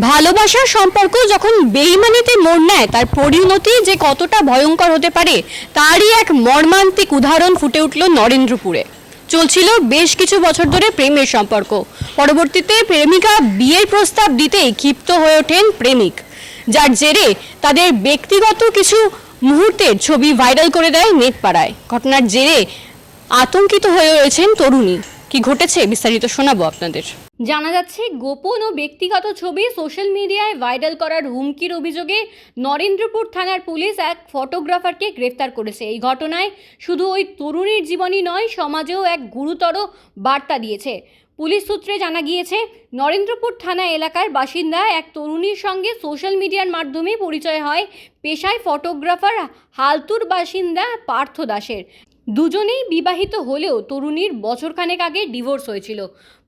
ভালোবাসার সম্পর্ক যখন বেইমানিতে মোড় নেয় তার পরিণতি যে কতটা ভয়ঙ্কর হতে পারে তারই এক মর্মান্তিক উদাহরণ ফুটে উঠল নরেন্দ্রপুরে। চলছিল বেশ কিছু বছর ধরে প্রেমের সম্পর্ক। পরবর্তীতে প্রেমিকা বিয়ের প্রস্তাব দিতেই ক্ষিপ্ত হয়ে ওঠেন প্রেমিক, যার জেরে তাদের ব্যক্তিগত কিছু মুহূর্তের ছবি ভাইরাল করে দেয় নেট পাড়ায়। ঘটনার জেরে আতঙ্কিত হয়ে রয়েছেন তরুণী। কি ঘটেছে বিস্তারিত শোনাবো আপনাদের। জানা যাচ্ছে, গোপন ও ব্যক্তিগত ছবি সোশ্যাল মিডিয়ায় ভাইরাল করার হুমকির অভিযোগে নরেন্দ্রপুর থানার পুলিশ এক ফটোগ্রাফারকে গ্রেফতার করেছে। এই ঘটনায় শুধু ওই তরুণীর জীবনই নয়, সমাজেও এক গুরুতর বার্তা দিয়েছে। পুলিশ সূত্রে জানা গিয়েছে, নরেন্দ্রপুর থানা এলাকার বাসিন্দা এক তরুণীর সঙ্গে সোশ্যাল মিডিয়ার মাধ্যমে পরিচয় হয় পেশায় ফটোগ্রাফার হালতুর বাসিন্দা পার্থ দাসের। দুজনেই বিবাহিত হলেও তরুণীর বছরখানেক আগে ডিভোর্স হয়েছিল।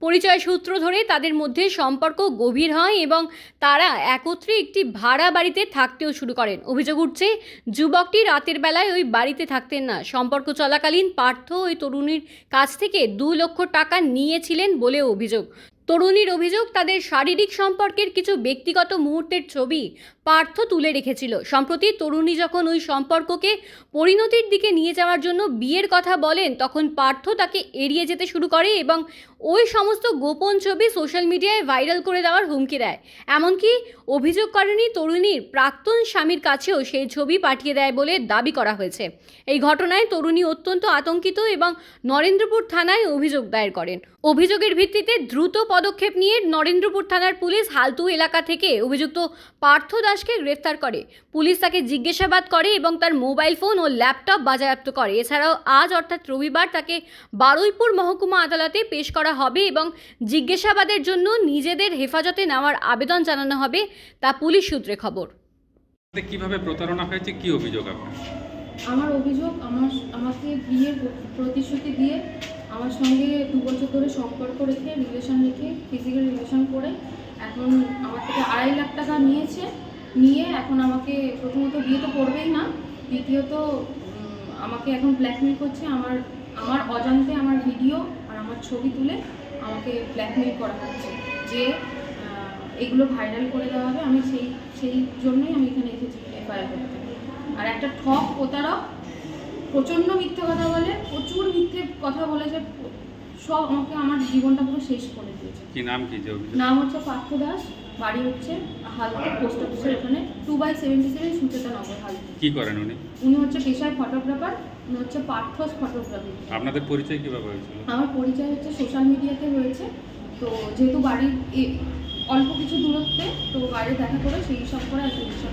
পরিচয় সূত্র ধরে তাদের মধ্যে সম্পর্ক গভীর হয় এবং তারা একত্রে একটি ভাড়া বাড়িতে থাকতেও শুরু করেন। অভিযোগ উঠছে, যুবকটি রাতের বেলায় ওই বাড়িতে থাকতেন না। সম্পর্ক চলাকালীন পার্থ ওই তরুণীর কাছ থেকে 2 লক্ষ টাকা নিয়েছিলেন বলেও অভিযোগ। তরুণীর অভিযোগ, তাদের শারীরিক সম্পর্কের কিছু ব্যক্তিগত মুহূর্তের ছবি পার্থ তুলে রেখেছিল। সম্প্রতি তরুণী যখন ওই সম্পর্ককে পরিণতির দিকে নিয়ে যাওয়ার জন্য বিয়ের কথা বলেন, তখন পার্থ তাকে এড়িয়ে যেতে শুরু করে এবং ওই সমস্ত গোপন ছবি সোশ্যাল মিডিয়ায় ভাইরাল করে দেওয়ার হুমকি দেয়। এমনকি অভিযোগ করেনি তরুণীর প্রাক্তন স্বামীর কাছেও সেই ছবি পাঠিয়ে দেয় বলে দাবি করা হয়েছে। এই ঘটনায় তরুণী অত্যন্ত আতঙ্কিত এবং নরেন্দ্রপুর থানায় অভিযোগ দায়ের করেন। অভিযোগের ভিত্তিতে দ্রুত পদক্ষেপ নিয়ে নরেন্দ্রপুর থানার পুলিশ হালতু এলাকা থেকে অভিযুক্ত পার্থ দাসকে গ্রেফতার করে। পুলিশ তাকে জিজ্ঞাসাবাদ করে এবং তার মোবাইল ফোন ও ল্যাপটপ বাজেয়াপ্ত করে। এছাড়াও আজ অর্থাৎ রবিবার তাকে বারুইপুর মহকুমা আদালতে পেশ করা হবে এবং জিজ্ঞাসাবাদের জন্য নিজেদের হেফাজতে নেওয়ার আবেদন জানানো হবে, তা পুলিশ সূত্রে খবর। কিভাবে প্রতারণা হয়েছে, কি অভিযোগ আপনার? আমার অভিযোগ, আমাকে বিয়ের প্রতিশ্রুতি দিয়ে আমার সঙ্গে 2 বছর ধরে সম্পর্ক রেখে ফিজিক্যাল রিলেশন করে এখন আমার থেকে 2.5 লাখ টাকা নিয়ে এখন আমাকে প্রথমত বিয়ে তো করবেই না, দ্বিতীয়ত আমাকে এখন ব্ল্যাকমেল করছে। আমার অজান্তে আমার ভিডিও আর আমার ছবি তুলে আমাকে ব্ল্যাকমেল করা হচ্ছে যে এগুলো ভাইরাল করে দেওয়া হবে। আমি সেই জন্যই আমি এখানে এসেছি এফআইআর করতে। আর একটা ঠক প্রতারক, প্রচণ্ড মিথ্যে কথা বলে, প্রচুর মিথ্যে কথা বলেছে, সব আমাকে আমার জীবনটা পুরো শেষ করে দিয়েছে। কি নাম, কি যে অভিযোগ? নাম হচ্ছে পার্থ দাস, বাড়ি হচ্ছে হালকা পোস্ট অফিসের ওখানে 2/77 সুচেতা নগর হালকা। কি করেন উনি? উনি হচ্ছে পেশায় ফটোগ্রাফার, উনি হচ্ছে পার্থস ফটোগ্রাফি। আপনাদের পরিচয় কিভাবে হয়েছিল? আমার পরিচয় হচ্ছে সোশ্যাল মিডিয়াতে হয়েছে। তো যেহেতু বাড়ির অল্প কিছু দূরত্বে, তো বাইরে দেখা করে সেই সব করে আর রিলেশন